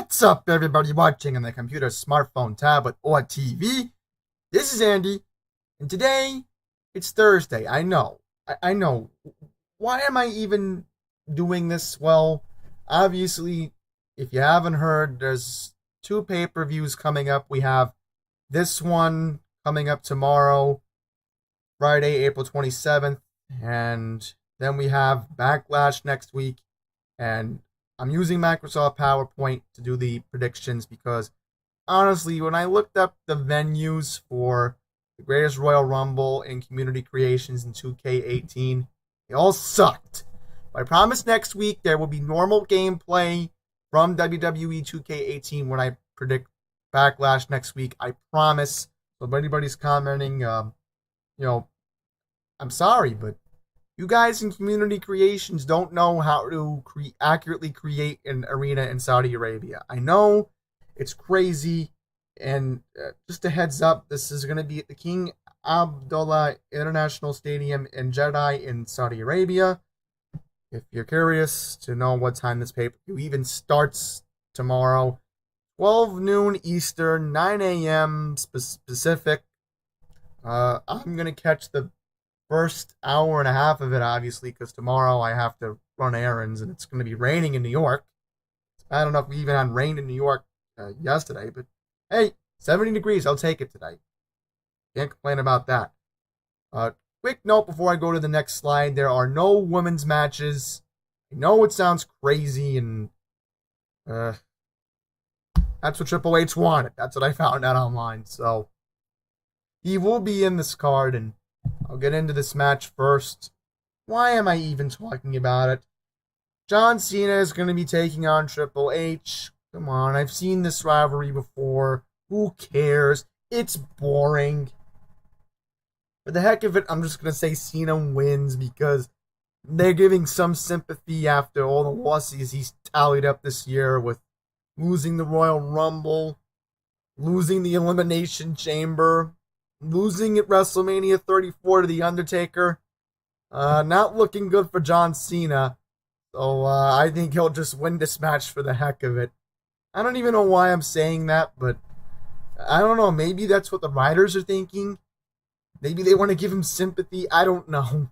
What's up, everybody watching on the computer, smartphone, tablet, or TV? This is Andy, and today it's Thursday. I know. I know. Why am I even doing this? Well, obviously, if you haven't heard, there's two pay-per-views coming up. We have this one coming up tomorrow, Friday, April 27th, and then we have Backlash next week, and I'm using Microsoft PowerPoint to do the predictions because, honestly, when I looked up the venues for the Greatest Royal Rumble and Community Creations in 2K18, they all sucked. But I promise next week there will be normal gameplay from WWE 2K18 when I predict Backlash next week. I promise. So if anybody's commenting, I'm sorry, but you guys in Community Creations don't know how to accurately create an arena in Saudi Arabia. I know it's crazy, and just a heads up, this is going to be at the King Abdullah International Stadium in Jeddah in Saudi Arabia. If you're curious to know what time this pay-per-view even starts tomorrow, 12 noon Eastern, 9 a.m. Pacific. I'm going to catch the first hour and a half of it, obviously, because tomorrow I have to run errands, and it's going to be raining in New York. I don't know if we even had rain in New York yesterday, but hey, 70 degrees, I'll take it today. Can't complain about that. Quick note before I go to the next slide, there are no women's matches. I know it sounds crazy, and that's what Triple H wanted. That's what I found out online, so he will be in this card, and I'll get into this match first. Why am I even talking about it? John Cena is going to be taking on Triple H. Come on, I've seen this rivalry before. Who cares? It's boring. For the heck of it, I'm just going to say Cena wins because they're giving some sympathy after all the losses he's tallied up this year with losing the Royal Rumble, losing the Elimination Chamber, losing at WrestleMania 34 to The Undertaker. Not looking good for John Cena. So I think he'll just win this match for the heck of it. I don't even know why I'm saying that, but I don't know. Maybe that's what the writers are thinking. Maybe they want to give him sympathy. I don't know.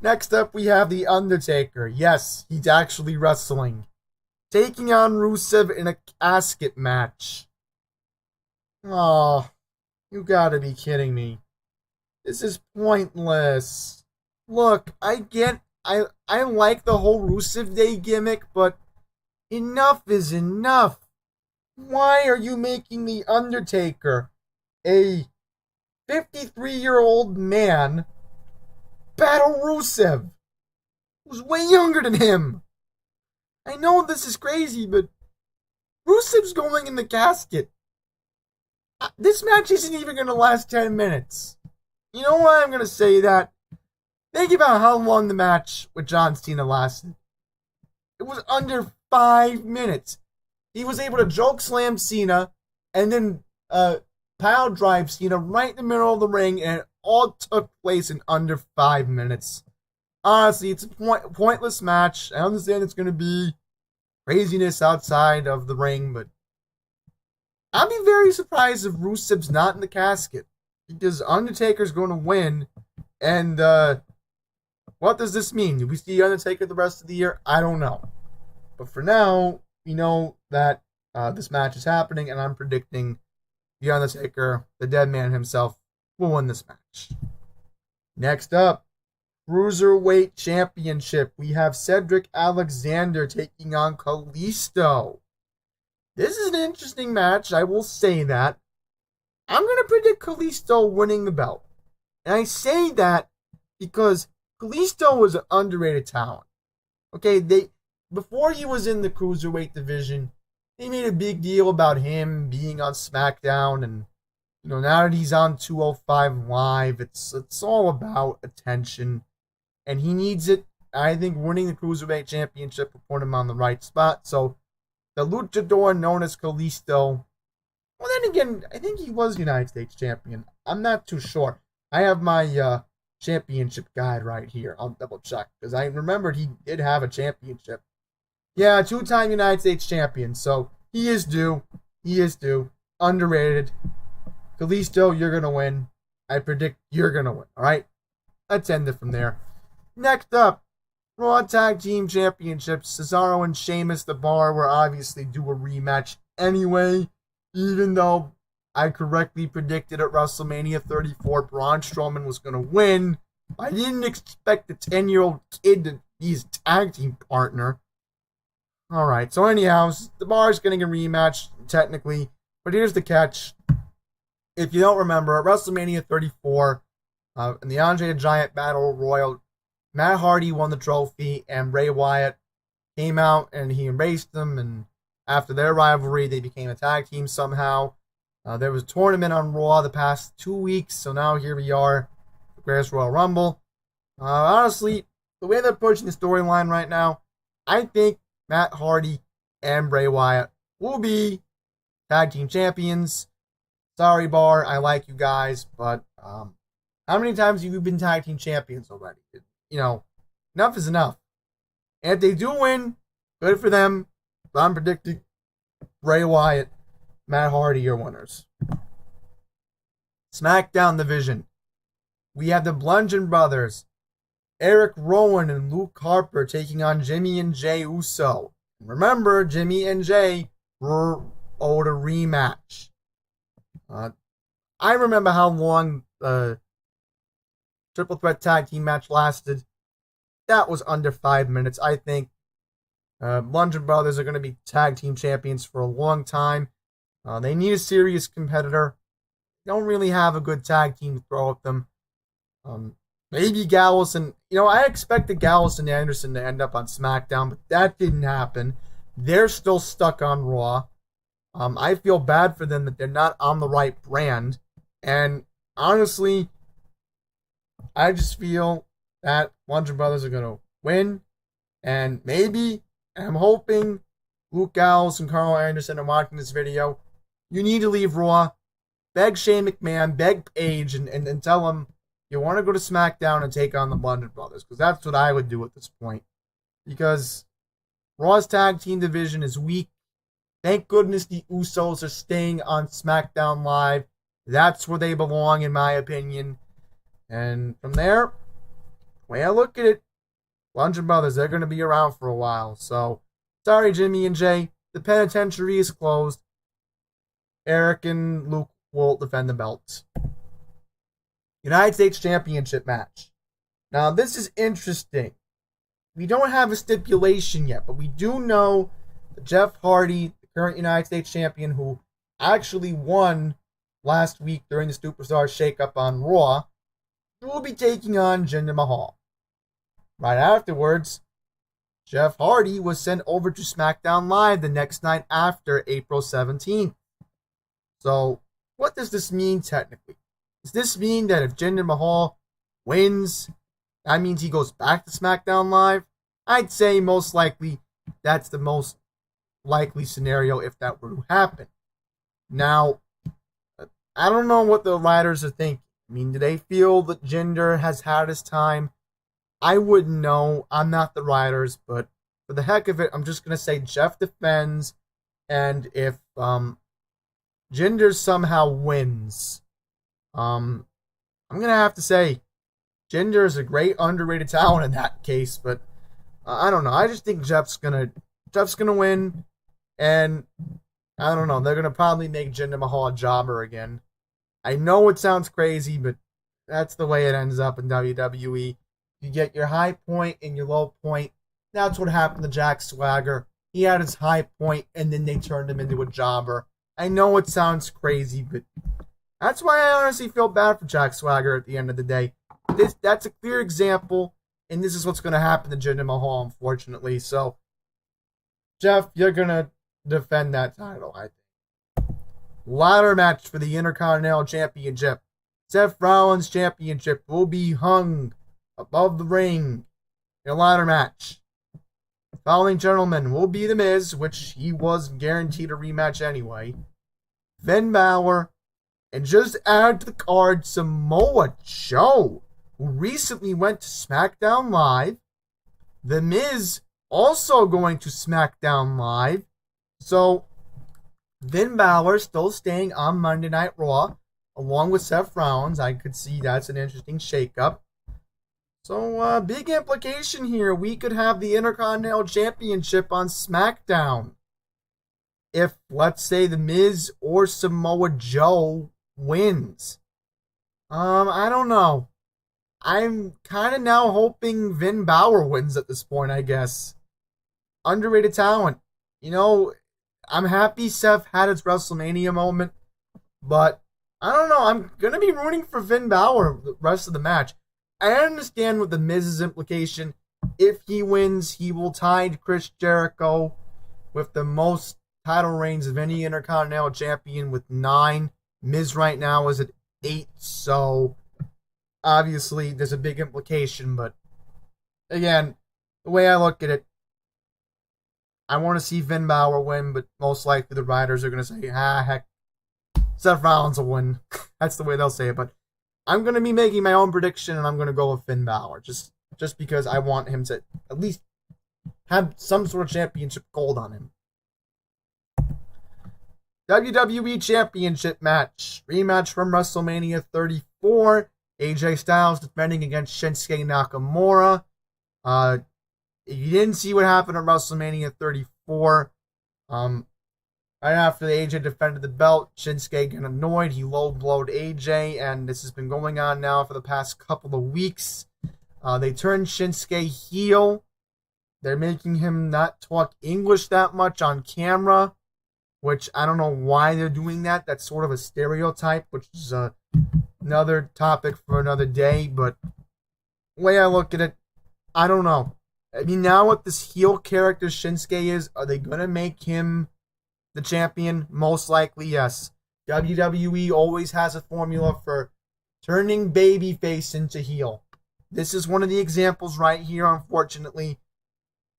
Next up, we have The Undertaker. Yes, he's actually wrestling. Taking on Rusev in a casket match. Oh, you gotta be kidding me. This is pointless. Look, I like the whole Rusev Day gimmick, but enough is enough. Why are you making The Undertaker, a 53-year-old man, battle Rusev, who's way younger than him? I know this is crazy, but Rusev's going in the casket. This match isn't even going to last 10 minutes. You know why I'm going to say that? Think about how long the match with John Cena lasted. It was under 5 minutes. He was able to choke slam Cena and then pile drive Cena right in the middle of the ring, and it all took place in under 5 minutes. Honestly, it's a pointless match. I understand it's going to be craziness outside of the ring, but I'll be very surprised if Rusev's not in the casket, because Undertaker's going to win, and what does this mean? Do we see Undertaker the rest of the year? I don't know. But for now, we know that this match is happening, and I'm predicting The Undertaker, the dead man himself, will win this match. Next up, Cruiserweight Championship. We have Cedric Alexander taking on Kalisto. This is an interesting match, I will say that. I'm going to predict Kalisto winning the belt. And I say that because Kalisto was an underrated talent. Okay, before he was in the Cruiserweight division, they made a big deal about him being on SmackDown, and now that he's on 205 Live, it's all about attention, and he needs it. I think winning the Cruiserweight Championship will put him on the right spot. So the luchador known as Kalisto, well, then again, I think he was United States champion. I'm not too sure. I have my championship guide right here. I'll double check, because I remembered he did have a championship. Yeah, two-time United States champion. So he is due. He is due. Underrated. Kalisto, you're gonna win. I predict you're gonna win. All right. Let's end it from there. Next up, Raw Tag Team Championships. Cesaro and Sheamus, the Bar, were obviously due a rematch anyway, even though I correctly predicted at WrestleMania 34 Braun Strowman was going to win. I didn't expect the 10-year-old kid to be his tag team partner. Alright, so anyhow, the Bar's getting a rematch, technically, but here's the catch. If you don't remember, at WrestleMania 34, in the Andre the Giant Battle Royal, Matt Hardy won the trophy, and Bray Wyatt came out and he embraced them, and after their rivalry, they became a tag team somehow. There was a tournament on Raw the past 2 weeks, so now here we are, the Greatest Royal Rumble. Honestly, the way they're pushing the storyline right now, I think Matt Hardy and Bray Wyatt will be tag team champions. Sorry, Bar, I like you guys, but how many times have you been tag team champions already? Enough is enough. And if they do win, good for them. But I'm predicting Bray Wyatt, Matt Hardy are winners. SmackDown division. We have the Bludgeon Brothers, Eric Rowan and Luke Harper taking on Jimmy and Jay Uso. Remember, Jimmy and Jay were owed a rematch. I remember how long the triple threat tag team match lasted. That was under 5 minutes. I think Bludgeon Brothers are going to be tag team champions for a long time. They need a serious competitor. They don't really have a good tag team to throw at them. Maybe Gallows and... I expected Gallows and Anderson to end up on SmackDown, but that didn't happen. They're still stuck on Raw. I feel bad for them that they're not on the right brand. And honestly, I just feel that Bludgeon Brothers are going to win. And maybe, I'm hoping, Luke Gallows and Carl Anderson are watching this video. You need to leave Raw. Beg Shane McMahon, beg Paige, and tell them you want to go to SmackDown and take on the Bludgeon Brothers. Because that's what I would do at this point. Because Raw's tag team division is weak. Thank goodness the Usos are staying on SmackDown Live. That's where they belong, in my opinion. And from there, the way I look at it, Bludgeon Brothers, they're going to be around for a while. So, sorry, Jimmy and Jay. The penitentiary is closed. Eric and Luke will defend the belts. United States Championship match. Now, this is interesting. We don't have a stipulation yet, but we do know that Jeff Hardy, the current United States champion, who actually won last week during the Superstar Shakeup on Raw, will be taking on Jinder Mahal. Right afterwards, Jeff Hardy was sent over to SmackDown Live the next night after April 17th. So, what does this mean technically? Does this mean that if Jinder Mahal wins, that means he goes back to SmackDown Live? I'd say most likely that's the most likely scenario if that were to happen. Now, I don't know what the writers are thinking. I mean, do they feel that Jinder has had his time? I wouldn't know. I'm not the writers, but for the heck of it, I'm just going to say Jeff defends, and if Jinder somehow wins, I'm going to have to say Jinder is a great underrated talent in that case, but I don't know. I just think Jeff's gonna win, and I don't know. They're going to probably make Jinder Mahal a jobber again. I know it sounds crazy, but that's the way it ends up in WWE. You get your high point and your low point. That's what happened to Jack Swagger. He had his high point, and then they turned him into a jobber. I know it sounds crazy, but that's why I honestly feel bad for Jack Swagger at the end of the day. That's a clear example, and this is what's going to happen to Jinder Mahal, unfortunately. So, Jeff, you're going to defend that title, I think. Ladder match for the Intercontinental Championship. Seth Rollins' championship will be hung above the ring in a ladder match. The following gentlemen will be The Miz, which he was guaranteed a rematch anyway. Finn Balor, and just add to the card Samoa Joe, who recently went to SmackDown Live. The Miz also going to SmackDown Live. So, Finn Balor still staying on Monday Night Raw, along with Seth Rollins. I could see that's an interesting shakeup. So, big implication here. We could have the Intercontinental Championship on SmackDown. If, let's say, The Miz or Samoa Joe wins. I don't know. I'm kind of now hoping Finn Balor wins at this point, I guess. Underrated talent. You know, I'm happy Seth had his WrestleMania moment, but I don't know. I'm going to be rooting for Finn Balor the rest of the match. I understand what the Miz's implication. If he wins, he will tie Chris Jericho with the most title reigns of any Intercontinental Champion with 9. Miz right now is at 8, so obviously there's a big implication, but again, the way I look at it, I want to see Finn Balor win, but most likely the writers are going to say, heck, Seth Rollins will win. That's the way they'll say it, but I'm going to be making my own prediction, and I'm going to go with Finn Balor, just because I want him to at least have some sort of championship gold on him. WWE Championship match. Rematch from WrestleMania 34. AJ Styles defending against Shinsuke Nakamura. If you didn't see what happened at WrestleMania 34, right after the AJ defended the belt, Shinsuke got annoyed. He low-blowed AJ, and this has been going on now for the past couple of weeks. They turned Shinsuke heel. They're making him not talk English that much on camera, which I don't know why they're doing that. That's sort of a stereotype, which is another topic for another day. But the way I look at it, I don't know. I mean, now what this heel character Shinsuke is, are they going to make him the champion? Most likely, yes. WWE always has a formula for turning babyface into heel. This is one of the examples right here, unfortunately.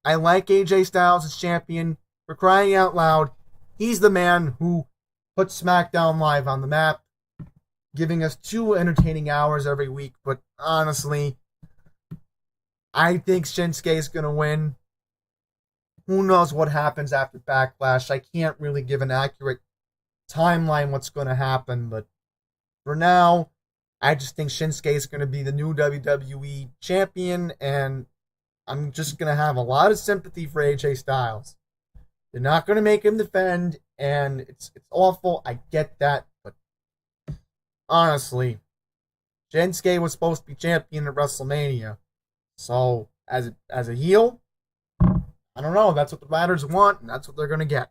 I like AJ Styles as champion. For crying out loud, he's the man who put SmackDown Live on the map, giving us 2 entertaining hours every week. But honestly, I think Shinsuke is going to win. Who knows what happens after Backlash? I can't really give an accurate timeline what's going to happen, but for now, I just think Shinsuke is going to be the new WWE champion, and I'm just going to have a lot of sympathy for AJ Styles. They're not going to make him defend, and it's awful. I get that, but honestly, Shinsuke was supposed to be champion at WrestleMania. So, as a heel, I don't know. That's what the writers want, and that's what they're going to get.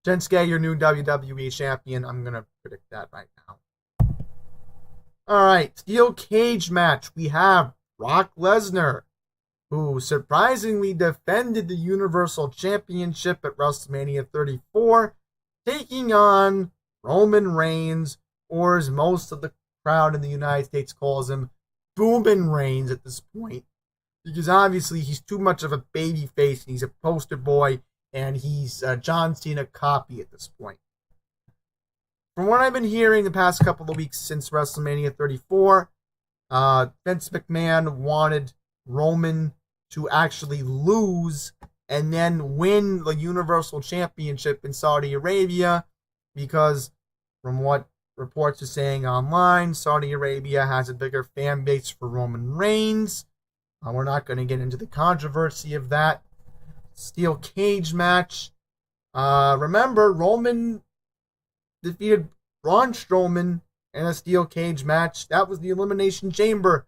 Shinsuke, your new WWE champion. I'm going to predict that right now. Alright, steel cage match. We have Brock Lesnar, who surprisingly defended the Universal Championship at WrestleMania 34, taking on Roman Reigns, or as most of the crowd in the United States calls him, Boomin' Reigns at this point. Because obviously he's too much of a baby face, and he's a poster boy, and he's a John Cena copy at this point. From what I've been hearing the past couple of weeks since WrestleMania 34, Vince McMahon wanted Roman to actually lose and then win the Universal Championship in Saudi Arabia, because from what reports are saying online, Saudi Arabia has a bigger fan base for Roman Reigns. We're not going to get into the controversy of that. Steel cage match. Remember, Roman defeated Braun Strowman in a steel cage match. That was the Elimination Chamber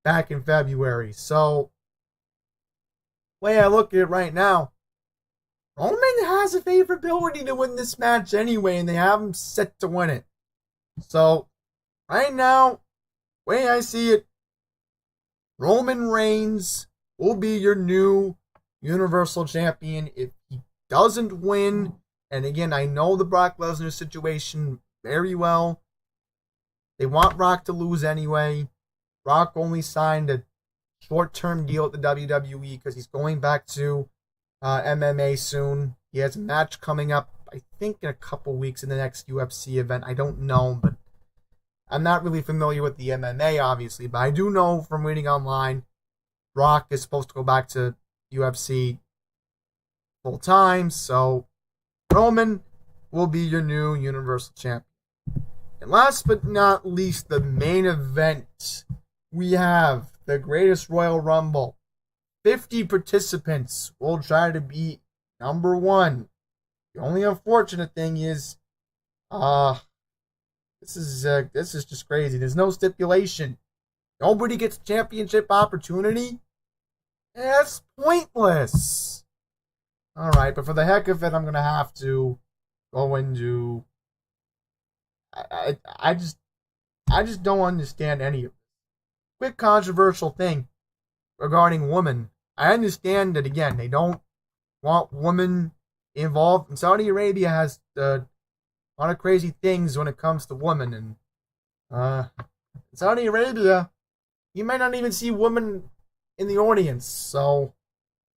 back in February. So, the way I look at it right now, Roman has a favorability to win this match anyway, and they have him set to win it. So, right now, the way I see it, Roman Reigns will be your new Universal Champion. If he doesn't win, and again, I know the Brock Lesnar situation very well. They want Brock to lose anyway. Brock only signed a short-term deal at the WWE because he's going back to MMA soon. He has a match coming up, I think, in a couple weeks in the next UFC event. I don't know, but I'm not really familiar with the MMA, obviously. But I do know from reading online, Brock is supposed to go back to UFC full time, so Roman will be your new Universal Champion. And last but not least, the main event. We have the greatest Royal Rumble. 50 participants will try to be number one. The only unfortunate thing is, this is just crazy. There's no stipulation. Nobody gets a championship opportunity. That's pointless. All right, but for the heck of it, I'm gonna have to go into. I just don't understand any of it. Quick controversial thing regarding women. I understand that again they don't want women involved, and Saudi Arabia has a lot of crazy things when it comes to women, and in Saudi Arabia, you might not even see women in the audience, so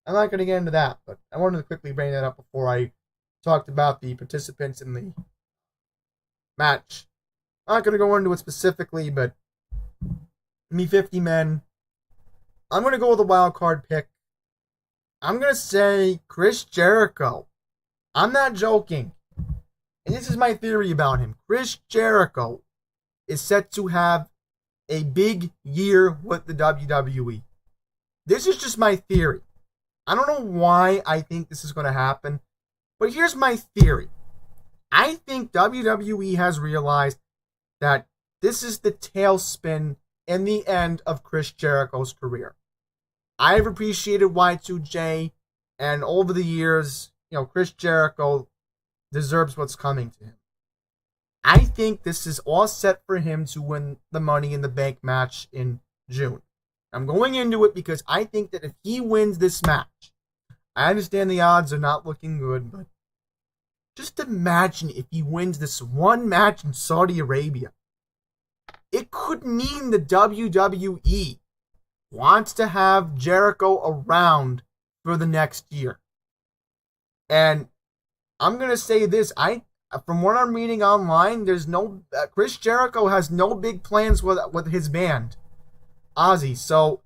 I'm not going to get into that, but I wanted to quickly bring that up before I talked about the participants in the match. I'm not going to go into it specifically, but me 50 men. I'm going to go with a wild card pick. I'm going to say Chris Jericho. I'm not joking. And this is my theory about him. Chris Jericho is set to have a big year with the WWE. This is just my theory. I don't know why I think this is going to happen, but here's my theory. I think WWE has realized that this is the tailspin and the end of Chris Jericho's career. I've appreciated Y2J, and over the years, Chris Jericho deserves what's coming to him. I think this is all set for him to win the Money in the Bank match in June. I'm going into it because I think that if he wins this match, I understand the odds are not looking good, but just imagine if he wins this one match in Saudi Arabia. It could mean the WWE wants to have Jericho around for the next year. And I'm going to say this, from what I'm reading online, there's no Chris Jericho has no big plans with his band, Ozzy. So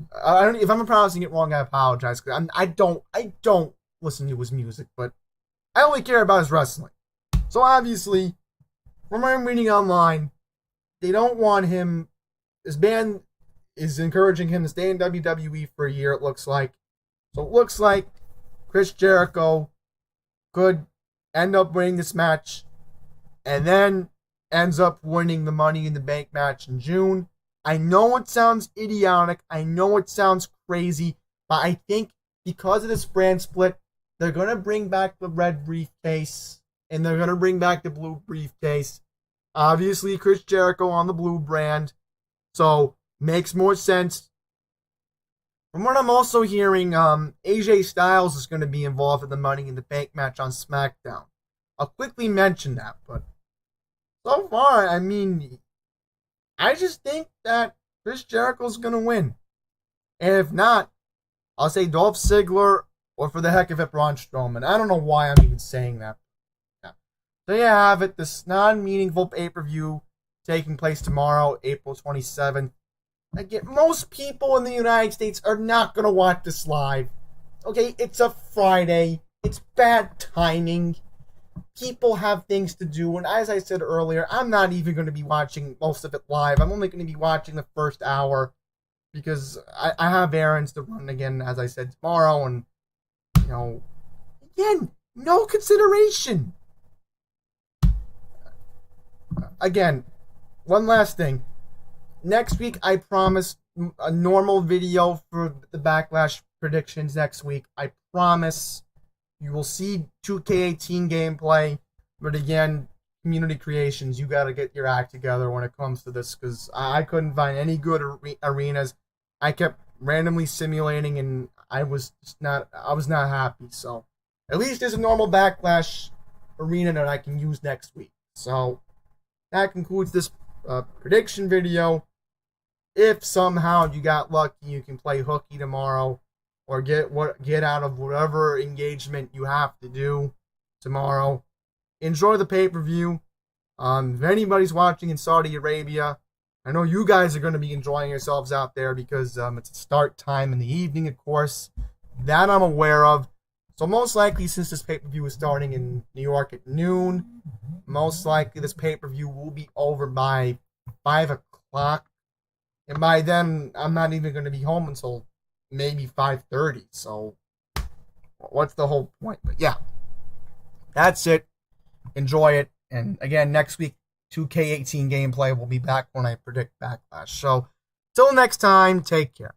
if I'm pronouncing it wrong, I apologize, because I don't listen to his music, but I only care about his wrestling. So obviously, from what I'm reading online, they don't want him. His band is encouraging him to stay in WWE for a year, it looks like. So it looks like Chris Jericho could end up winning this match and then ends up winning the Money in the Bank match in June. I know it sounds idiotic. I know it sounds crazy. But I think because of this brand split, they're going to bring back the red briefcase and they're going to bring back the blue briefcase. Obviously, Chris Jericho on the blue brand. So, makes more sense. From what I'm also hearing, AJ Styles is going to be involved in the Money in the Bank match on SmackDown. I'll quickly mention that, but so far, I mean, I just think that Chris Jericho's going to win. And if not, I'll say Dolph Ziggler or for the heck of it, Braun Strowman. I don't know why I'm even saying that. Yeah. There you have it, this non-meaningful pay-per-view taking place tomorrow, April 27th. Again, most people in the United States are not going to watch this live. Okay, it's a Friday. It's bad timing. People have things to do, and as I said earlier, I'm not even going to be watching most of it live. I'm only going to be watching the first hour because I have errands to run again, as I said, tomorrow, and, again, no consideration. Again, one last thing. Next week, I promise a normal video for the Backlash predictions next week. I promise you will see 2K18 gameplay. But again, community creations, you got to get your act together when it comes to this, because I couldn't find any good arenas. I kept randomly simulating, and I was not happy. So at least there's a normal Backlash arena that I can use next week. So that concludes this prediction video. If somehow you got lucky, you can play hooky tomorrow, or get out of whatever engagement you have to do tomorrow. Enjoy the pay-per-view. If anybody's watching in Saudi Arabia, I know you guys are going to be enjoying yourselves out there because it's a start time in the evening, of course. That I'm aware of. So most likely, since this pay-per-view is starting in New York at noon, most likely this pay-per-view will be over by 5 o'clock. And by then, I'm not even going to be home until maybe 5:30. So what's the whole point? But yeah, that's it. Enjoy it. And again, next week, 2K18 gameplay will be back when I predict Backlash. So till next time, take care.